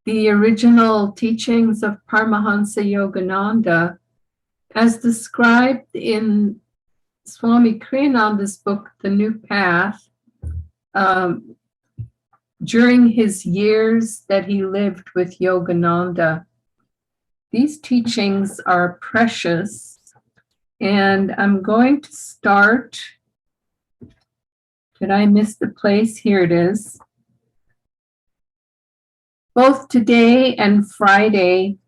the original teachings of Paramhansa Yogananda, as described in Swami Kriyananda's book, The New Path, during his years that he lived with Yogananda. These teachings are precious, and I'm going to start. Did I miss the place? Here it is. Both today and Friday,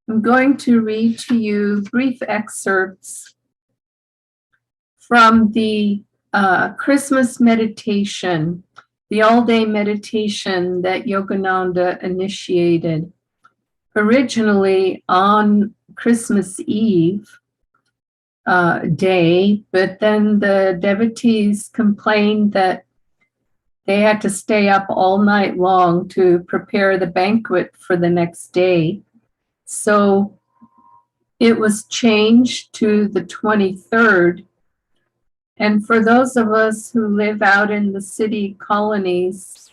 I'm going to read to you brief excerpts from the Christmas meditation, the all-day meditation that Yogananda initiated originally on Christmas Eve day, but then the devotees complained that they had to stay up all night long to prepare the banquet for the next day. So it was changed to the 23rd. And for those of us who live out in the city colonies,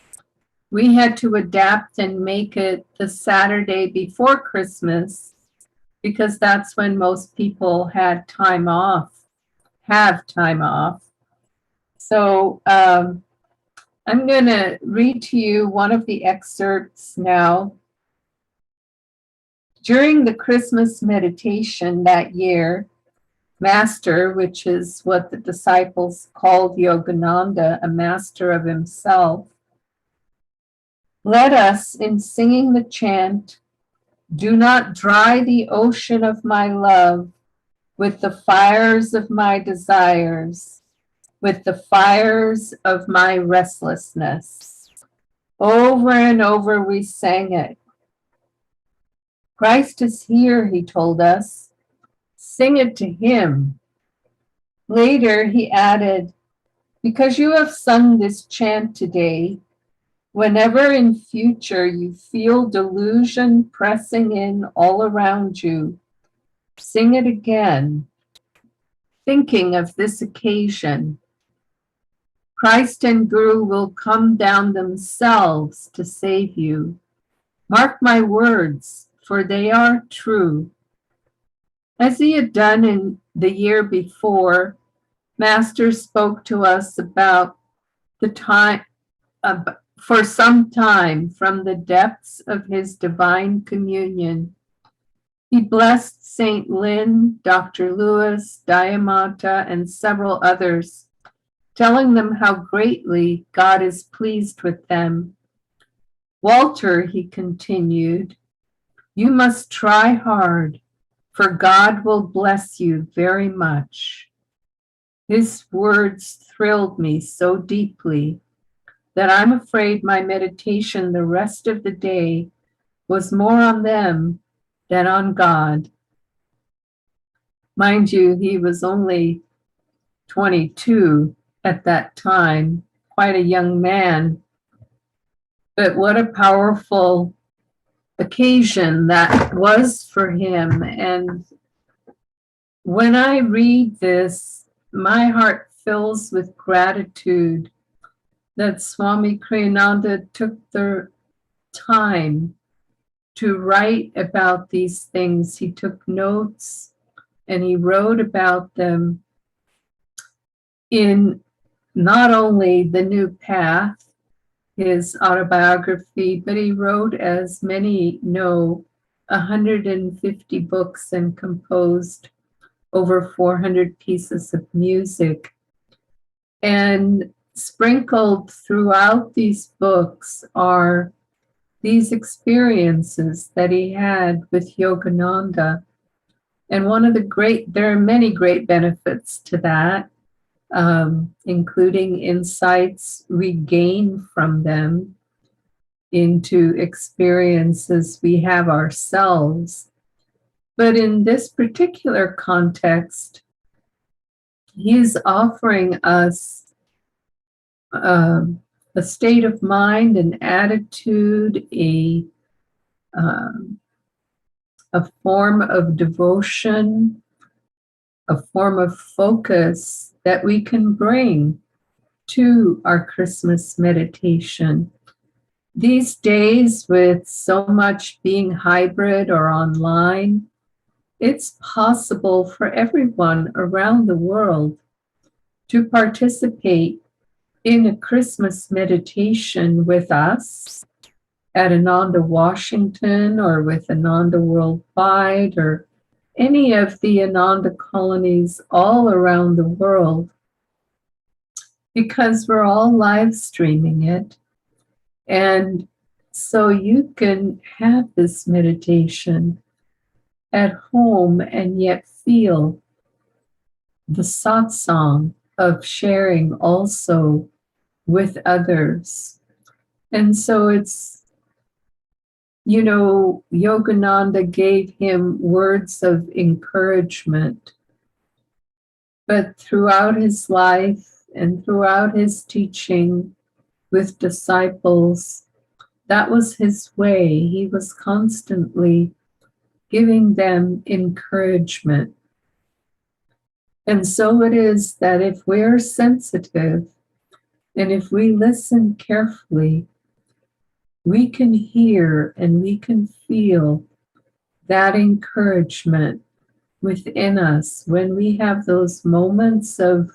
we had to adapt and make it the Saturday before Christmas, because that's when most people had time off, have time off. So I'm going to read to you one of the excerpts now. During the Christmas meditation that year, Master, which is what the disciples called Yogananda, a master of himself, led us in singing the chant, "Do not dry the ocean of my love with the fires of my desires, with the fires of my restlessness." Over and over we sang it. Christ is here, he told us. Sing it to him. Later he added, because you have sung this chant today, whenever in future you feel delusion pressing in all around you, sing it again, thinking of this occasion. Christ and Guru will come down themselves to save you. Mark my words, for they are true. As he had done in the year before, Master spoke to us about the time, for some time, from the depths of his divine communion. He blessed Saint Lin, Dr. Lewis, Dayamata, and several others, telling them how greatly God is pleased with them. Walter, he continued, you must try hard, for God will bless you very much. His words thrilled me so deeply that I'm afraid my meditation the rest of the day was more on them than on God. Mind you, he was only 22 at that time, quite a young man. But what a powerful occasion that was for him. And when I read this, my heart fills with gratitude that Swami Kriyananda took the time to write about these things. He took notes and he wrote about them in not only The New Path, his autobiography, but he wrote, as many know, 150 books and composed over 400 pieces of music. And sprinkled throughout these books are these experiences that he had with Yogananda. And one of the there are many great benefits to that, including insights we gain from them into experiences we have ourselves. But in this particular context, he's offering us a state of mind, an attitude, a form of devotion, a form of focus that we can bring to our Christmas meditation. These days, with so much being hybrid or online, it's possible for everyone around the world to participate in a Christmas meditation with us at Ananda, Washington, or with Ananda Worldwide, or any of the Ananda colonies all around the world, because we're all live streaming it. And so you can have this meditation at home and yet feel the satsang of sharing also with others. And so it's, Yogananda gave him words of encouragement, but throughout his life and throughout his teaching with disciples, that was his way. He was constantly giving them encouragement. And so it is that if we're sensitive and if we listen carefully, we can hear and we can feel that encouragement within us when we have those moments of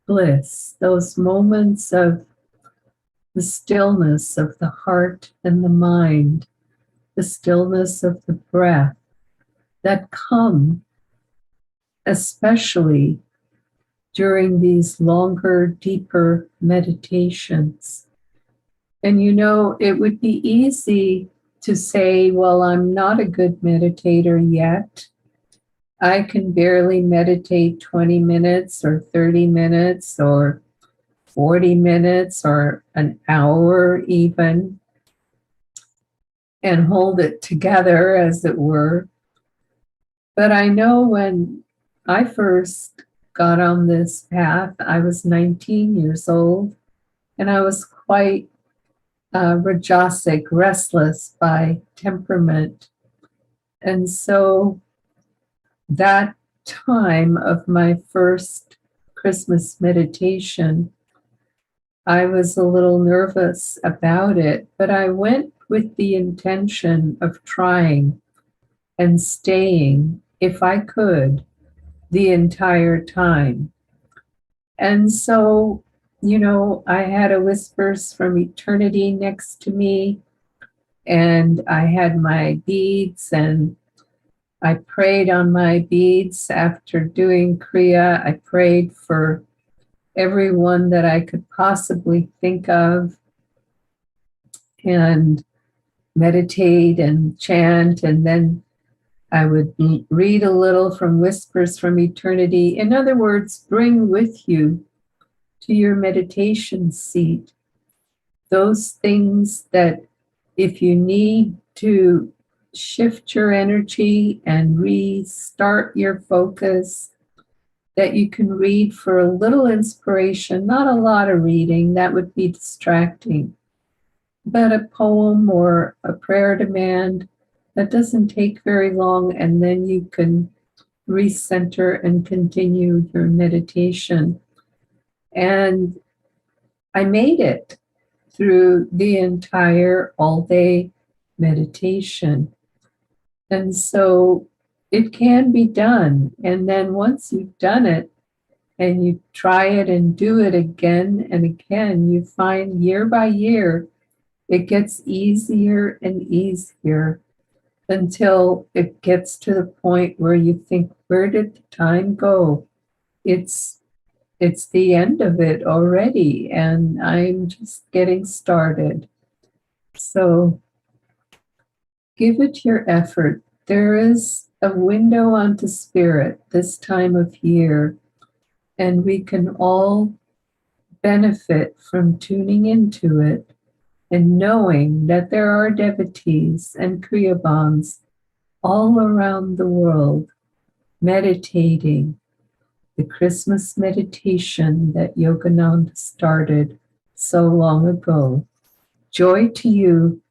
bliss, those moments of the stillness of the heart and the mind, the stillness of the breath that come especially during these longer, deeper meditations. And it would be easy to say, well, I'm not a good meditator yet. I can barely meditate 20 minutes or 30 minutes or 40 minutes or an hour even, and hold it together, as it were. But I know when I first got on this path, I was 19 years old, and I was quite rajasic, restless by temperament. And so that time of my first Christmas meditation, I was a little nervous about it, but I went with the intention of trying and staying, if I could, the entire time. And so, I had a Whispers from Eternity next to me, and I had my beads, and I prayed on my beads after doing Kriya. I prayed for everyone that I could possibly think of, and meditate and chant, and then I would read a little from Whispers from Eternity. In other words, bring with you to your meditation seat those things that, if you need to shift your energy and restart your focus, that you can read for a little inspiration, not a lot of reading, that would be distracting, but a poem or a prayer demand that doesn't take very long, and then you can recenter and continue your meditation. And I made it through the entire all-day meditation. And so it can be done. And then once you've done it and you try it and do it again and again, you find year by year, it gets easier and easier until it gets to the point where you think, where did the time go? It's the end of it already, and I'm just getting started. So give it your effort. There is a window onto spirit this time of year, and we can all benefit from tuning into it and knowing that there are devotees and Kriyabans all around the world meditating the Christmas meditation that Yogananda started so long ago. Joy to you,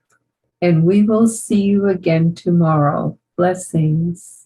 and we will see you again tomorrow. Blessings.